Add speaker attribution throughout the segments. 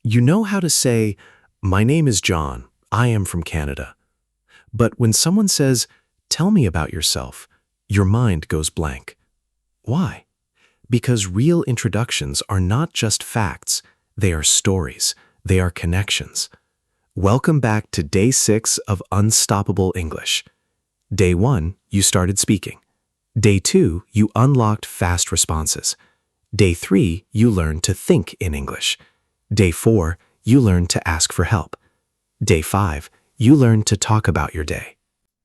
Speaker 1: You know how to say, "My name is John. I am from Canada." But when someone says, "Tell me about yourself," your mind goes blank. Why? Because real introductions are not just facts, they are stories, they are connections. Welcome back to Day 6 of Unstoppable English. Day 1, you started speaking. Day 2, you unlocked fast responses. Day 3, you learned to think in English. Day 4, you learned to ask for help. Day 5, you learned to talk about your day.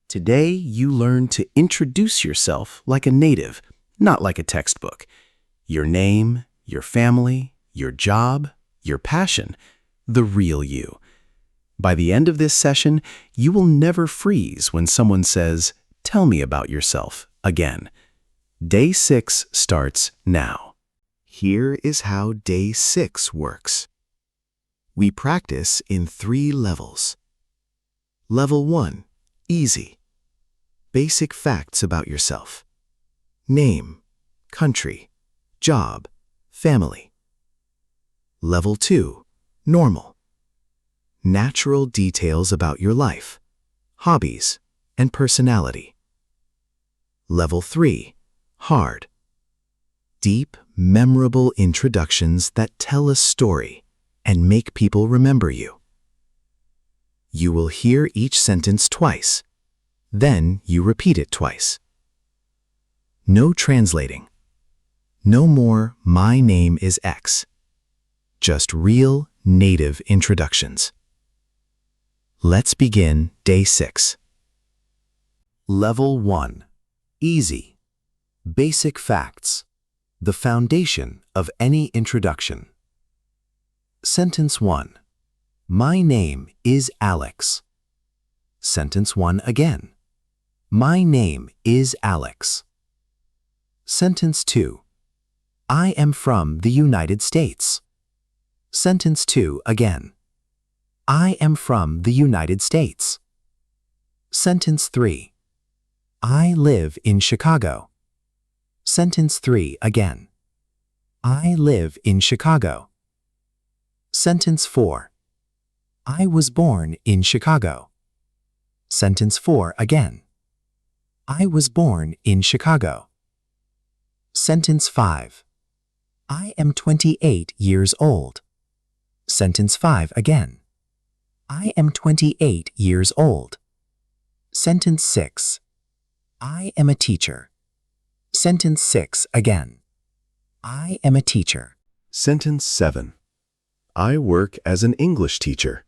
Speaker 1: Today, you learned to introduce yourself like a native, not like a textbook. Your name, your family, your job, your passion, the real you. By the end of this session, you will never freeze when someone says, "Tell me about yourself," again. Day 6 starts now. Here is how Day 6 works. We practice in 3 levels. Level 1, easy. Basic facts about yourself. Name, country, job, family. Level 2, normal. Natural details about your life, hobbies, and personality. Level 3, hard. Deep, memorable introductions that tell a story and make people remember you. You will hear each sentence twice. Then you repeat it twice. No translating. No more, "My name is X." Just real, native introductions. Let's begin Day 6. Level 1. Easy. Basic facts. The foundation of any introduction. Sentence 1. My name is Alex. Sentence 1 again. My name is Alex. Sentence 2. I am from the United States. Sentence 2 again. I am from the United States. Sentence 3. I live in Chicago. Sentence 3 again. I live in Chicago. Sentence 4. I was born in Chicago. Sentence 4 again. I was born in Chicago. Sentence 5. I am 28 years old. Sentence 5 again. I am 28 years old. Sentence 6. I am a teacher. Sentence 6 again. I am a teacher.
Speaker 2: Sentence 7. I work as an English teacher.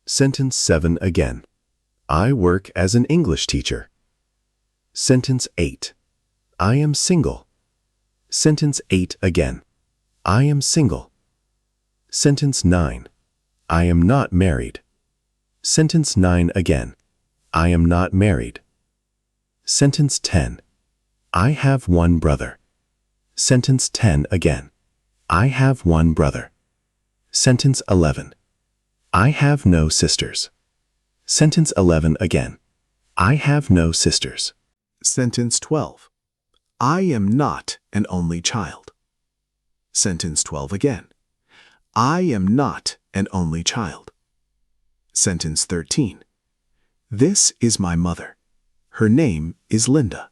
Speaker 2: Sentence 7 again. I work as an English teacher. Sentence 8. I am single. Sentence 8 again. I am single. Sentence 9. I am not married. Sentence 9 again. I am not married. Sentence 10. I have one brother. Sentence 10 again. I have one brother. Sentence 11. I have no sisters. Sentence 11 again. I have no sisters.
Speaker 3: Sentence 12. I am not an only child. Sentence 12 again. I am not an only child. Sentence 13. This is my mother. Her name is Linda.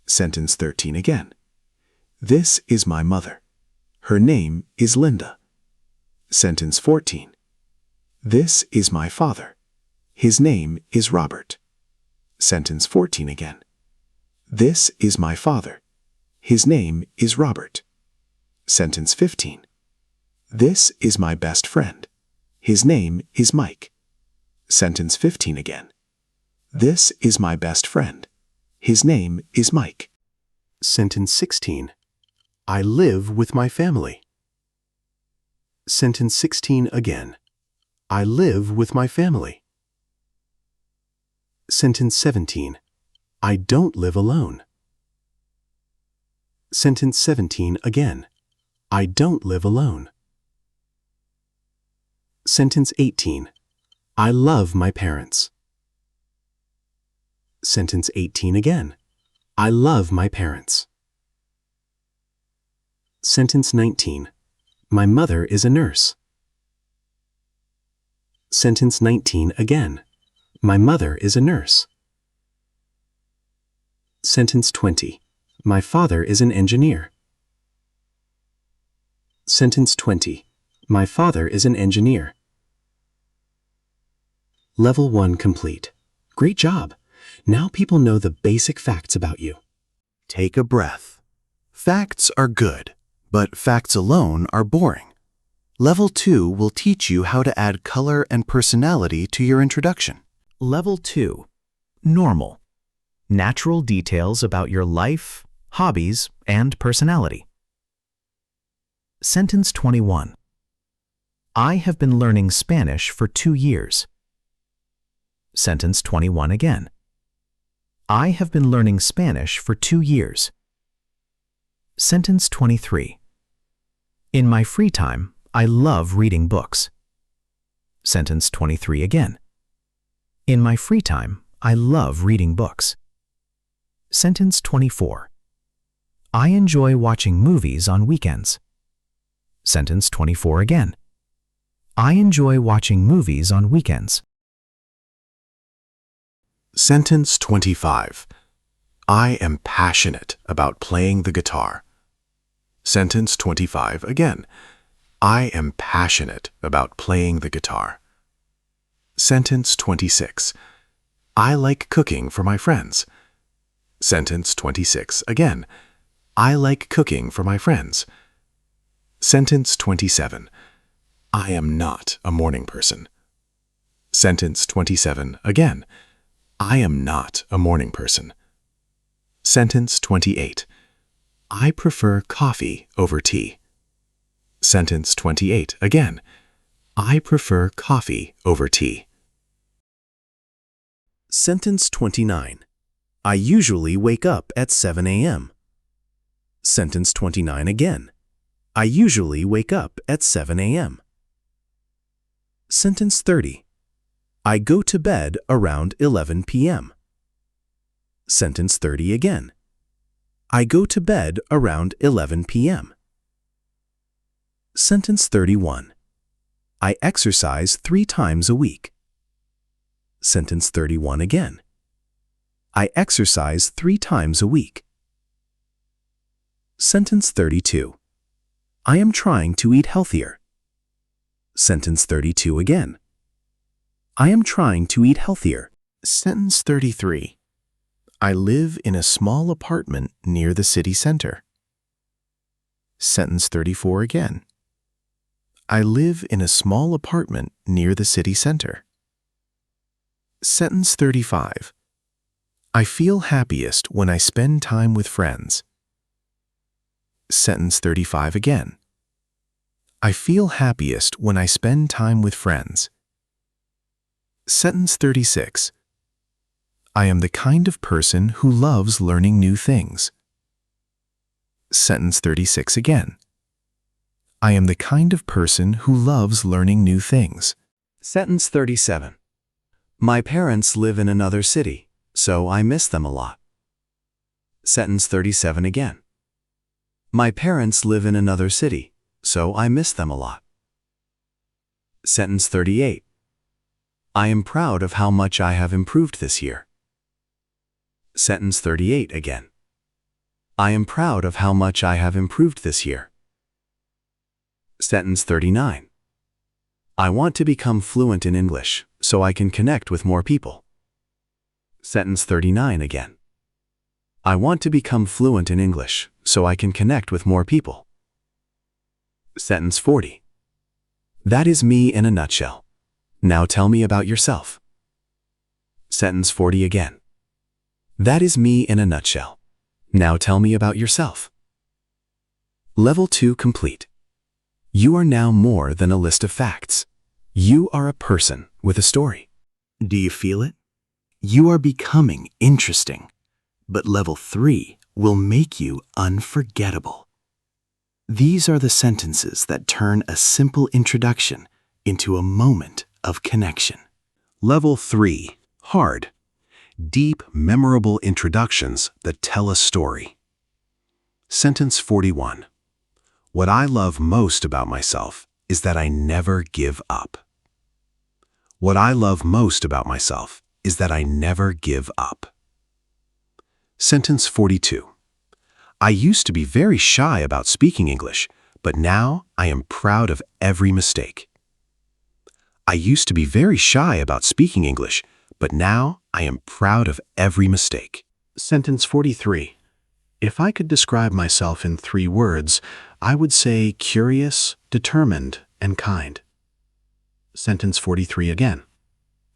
Speaker 3: Sentence 13 again. This is my mother. Her name is Linda. Sentence 14. This is my father. His name is Robert. Sentence 14 again. This is my father. His name is Robert. Sentence 15. This is my best friend. His name is Mike. Sentence 15 again. This is my best friend. His name is Mike.
Speaker 2: Sentence 16. I live with my family. Sentence 16 again. I live with my family. Sentence 17. I don't live alone. Sentence 17 again. I don't live alone. Sentence 18. I love my parents. Sentence 18 again. I love my parents. Sentence 19. My mother is a nurse.
Speaker 1: Sentence 19 again. My mother is a nurse. Sentence 20. My father is an engineer. Sentence 20. My father is an engineer. Level 1 complete. Great job. Now people know the basic facts about you.
Speaker 3: Take a breath. Facts are good, but facts alone are boring. Level 2 will teach you how to add color and personality to your introduction.
Speaker 4: Level 2. Normal. Natural details about your life, hobbies, and personality. Sentence 21. I have been learning Spanish for 2 years. Sentence 21 again. I have been learning Spanish for 2 years. Sentence 23. In my free time, I love reading books. Sentence 23 again. In my free time, I love reading books. Sentence 24. I enjoy watching movies on weekends. Sentence 24 again. I enjoy watching movies on weekends.
Speaker 3: Sentence 25. I am passionate about playing the guitar. Sentence 25 again. I am passionate about playing the guitar. Sentence 26. I like cooking for my friends. Sentence 26 again. I like cooking for my friends. Sentence 27. I am not a morning person. Sentence 27 again. I am not a morning person. Sentence 28. I prefer coffee over tea. Sentence 28 again. I prefer coffee over tea. Sentence 29. I usually wake up at 7 a.m. Sentence 29 again. I usually wake up at 7 a.m. Sentence 30. I go to bed around 11 p.m. Sentence 30 again. I go to bed around 11 p.m. Sentence 31. I exercise 3 times a week. Sentence 31 again. I exercise 3 times a week. Sentence 32. I am trying to eat healthier. Sentence 32 again. I am trying to eat healthier. Sentence 33. I live in a small apartment near the city center. Sentence 34 again. I live in a small apartment near the city center. Sentence 35. I feel happiest when I spend time with friends. Sentence 35 again. I feel happiest when I spend time with friends. Sentence 36. I am the kind of person who loves learning new things. Sentence 36 again. I am the kind of person who loves learning new things. Sentence 37. My parents live in another city, so I miss them a lot. Sentence 37 again. My parents live in another city, so I miss them a lot. Sentence 38. I am proud of how much I have improved this year. Sentence 38 again. I am proud of how much I have improved this year. Sentence 39. I want to become fluent in English so I can connect with more people. Sentence 39 again. I want to become fluent in English so I can connect with more people. Sentence 40. That is me in a nutshell. Now tell me about yourself. Sentence 40 again. That is me in a nutshell. Now tell me about yourself. Level 2 complete. You are now more than a list of facts. You are a person with a story. Do you feel it? You are becoming interesting. But level 3 will make you unforgettable. These are the sentences that turn a simple introduction into a moment of connection. Level 3, hard. Deep, memorable introductions that tell a story. Sentence 41. What I love most about myself is that I never give up.
Speaker 2: What I love most about myself is that I never give up. Sentence 42. I used to be very shy about speaking English, but now I am proud of every mistake. I used to be very shy about speaking English, but now I am proud of every mistake.
Speaker 3: Sentence 43. If I could describe myself in 3 words, I would say curious, determined, and kind. Sentence 43 again.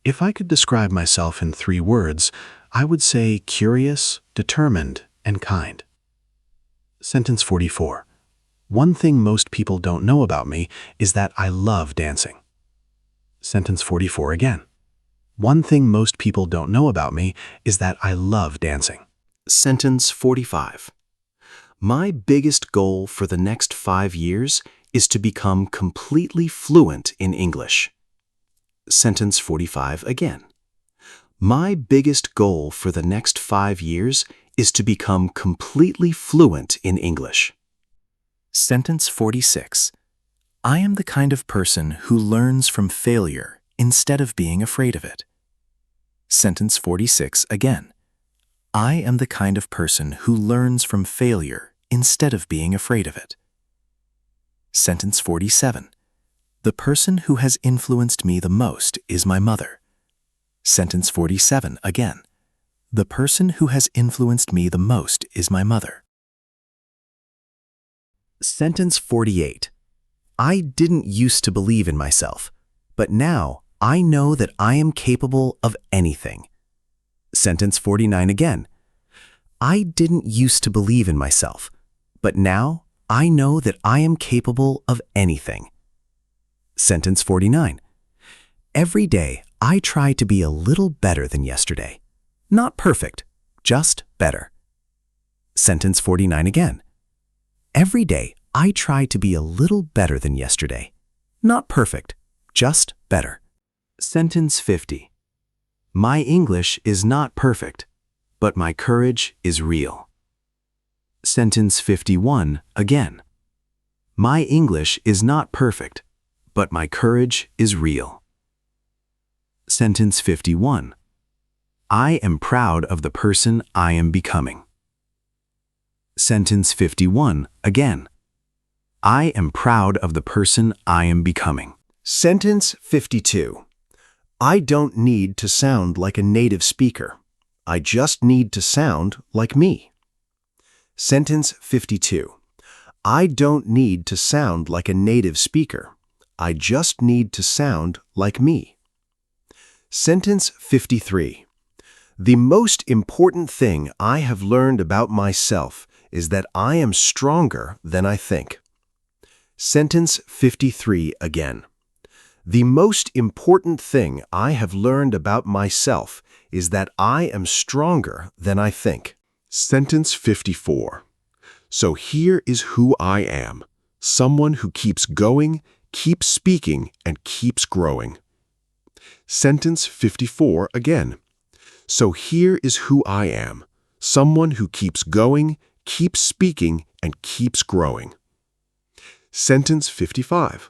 Speaker 3: If I could describe myself in 3 words, I would say curious, determined, and kind. Sentence 44. One thing most people don't know about me is that I love dancing. Sentence 44 again. One thing most people don't know about me is that I love dancing.
Speaker 1: Sentence 45. My biggest goal for the next 5 years is to become completely fluent in English. Sentence 45 again. My biggest goal for the next 5 years is to become completely fluent in English. Sentence 46. I am the kind of person who learns from failure instead of being afraid of it. Sentence 46 again. I am the kind of person who learns from failure instead of being afraid of it. Sentence 47. The person who has influenced me the most is my mother. Sentence 47 again. The person who has influenced me the most is my mother. Sentence 48. I didn't used to believe in myself, but now I know that I am capable of anything. Sentence 49 again. I didn't used to believe in myself, but now I know that I am capable of anything. Sentence 49. Every day I try to be a little better than yesterday. Not perfect, just better. Sentence 49 again. Every day I try to be a little better than yesterday. Not perfect, just better. Sentence 50. My English is not perfect, but my courage is real. Sentence 51 again. My English is not perfect, but my courage is real. Sentence 51. I am proud of the person I am becoming. Sentence 51 again. I am proud of the person I am becoming. Sentence 52. I don't need to sound like a native speaker. I just need to sound like me. Sentence 52. I don't need to sound like a native speaker. I just need to sound like me. Sentence 53. The most important thing I have learned about myself is that I am stronger than I think. Sentence 53 again. The most important thing I have learned about myself is that I am stronger than I think. Sentence 54. So here is who I am, someone who keeps going, keeps speaking, and keeps growing. Sentence 54 again. So here is who I am, someone who keeps going, keeps speaking, and keeps growing. Sentence 55.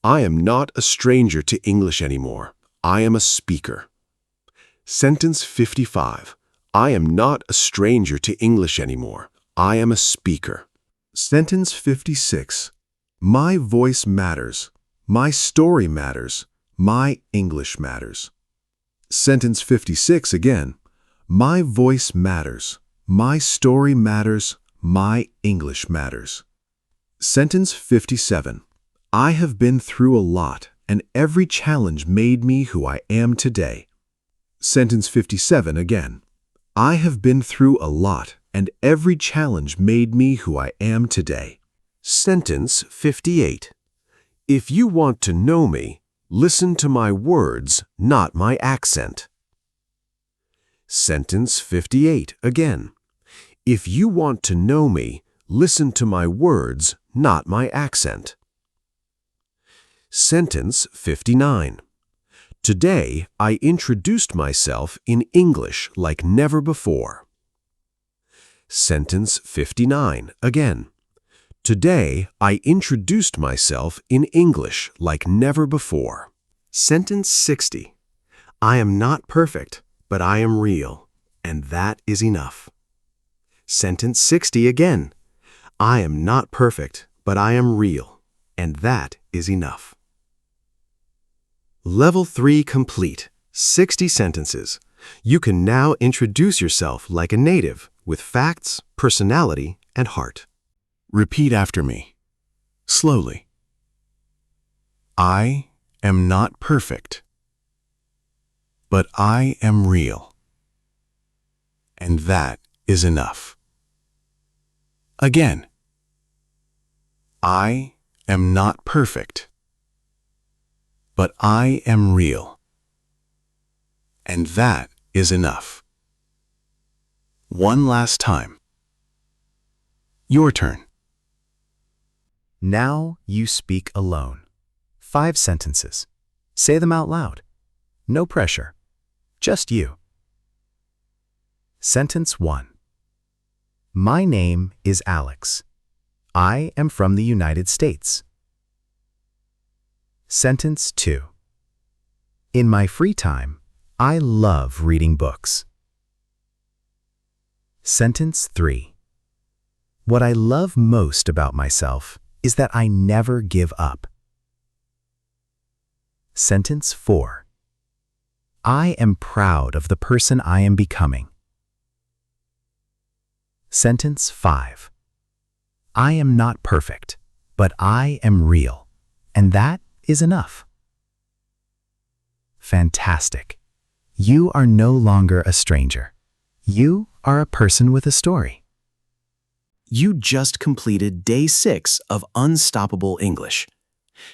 Speaker 1: I am not a stranger to English anymore. I am a speaker. Sentence 55. I am not a stranger to English anymore. I am a speaker. Sentence 56. My voice matters. My story matters. My English matters. Sentence 56 again. My voice matters. My story matters. My English matters. Sentence 57. I have been through a lot, and every challenge made me who I am today. Sentence 57 again. I have been through a lot, and every challenge made me who I am today. Sentence 58. If you want to know me, listen to my words, not my accent. Sentence 58 again. If you want to know me, listen to my words, not my accent. Sentence 59. Today, I introduced myself in English like never before. Sentence 59 again. Today, I introduced myself in English like never before.
Speaker 2: Sentence 60. I am not perfect, but I am real, and that is enough. Sentence 60 again. I am not perfect, but I am real, and that is enough. Level 3 complete. 60 sentences. You can now introduce yourself like a native with facts, personality, and heart. Repeat after me. Slowly. I am not perfect, but I am real, and that is enough. Again. I am not perfect, but I am real, and that is enough. One last time. Your turn.
Speaker 4: Now you speak alone. 5 sentences. Say them out loud. No pressure. Just you. Sentence 1. My name is Alex. I am from the United States. Sentence 2. In my free time, I love reading books. Sentence 3. What I love most about myself is that I never give up. Sentence 4. I am proud of the person I am becoming. Sentence 5. I am not perfect, but I am real, and that is enough. Fantastic. You are no longer a stranger. You are a person with a story.
Speaker 1: You just completed Day 6 of Unstoppable English.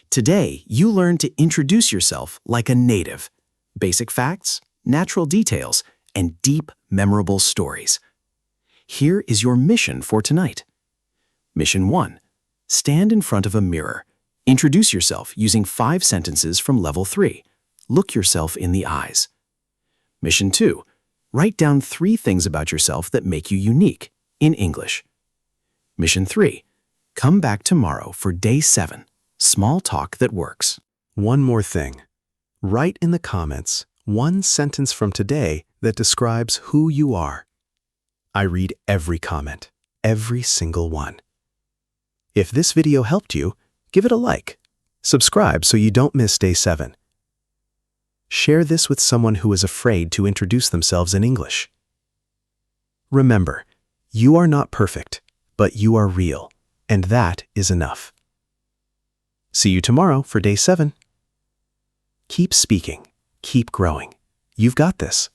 Speaker 1: Today, you learned to introduce yourself like a native. Basic facts, natural details, and deep, memorable stories. Here is your mission for tonight. Mission 1. Stand in front of a mirror. Introduce yourself using 5 sentences from Level 3. Look yourself in the eyes. Mission 2. Write down 3 things about yourself that make you unique in English. Mission 3. Come back tomorrow for Day 7. Small talk that works.
Speaker 3: One more thing. Write in the comments 1 sentence from today that describes who you are. I read every comment, every single one. If this video helped you, give it a like. Subscribe so you don't miss Day 7. Share this with someone who is afraid to introduce themselves in English. Remember, you are not perfect, but you are real, and that is enough. See you tomorrow for Day 7. Keep speaking, keep growing. You've got this.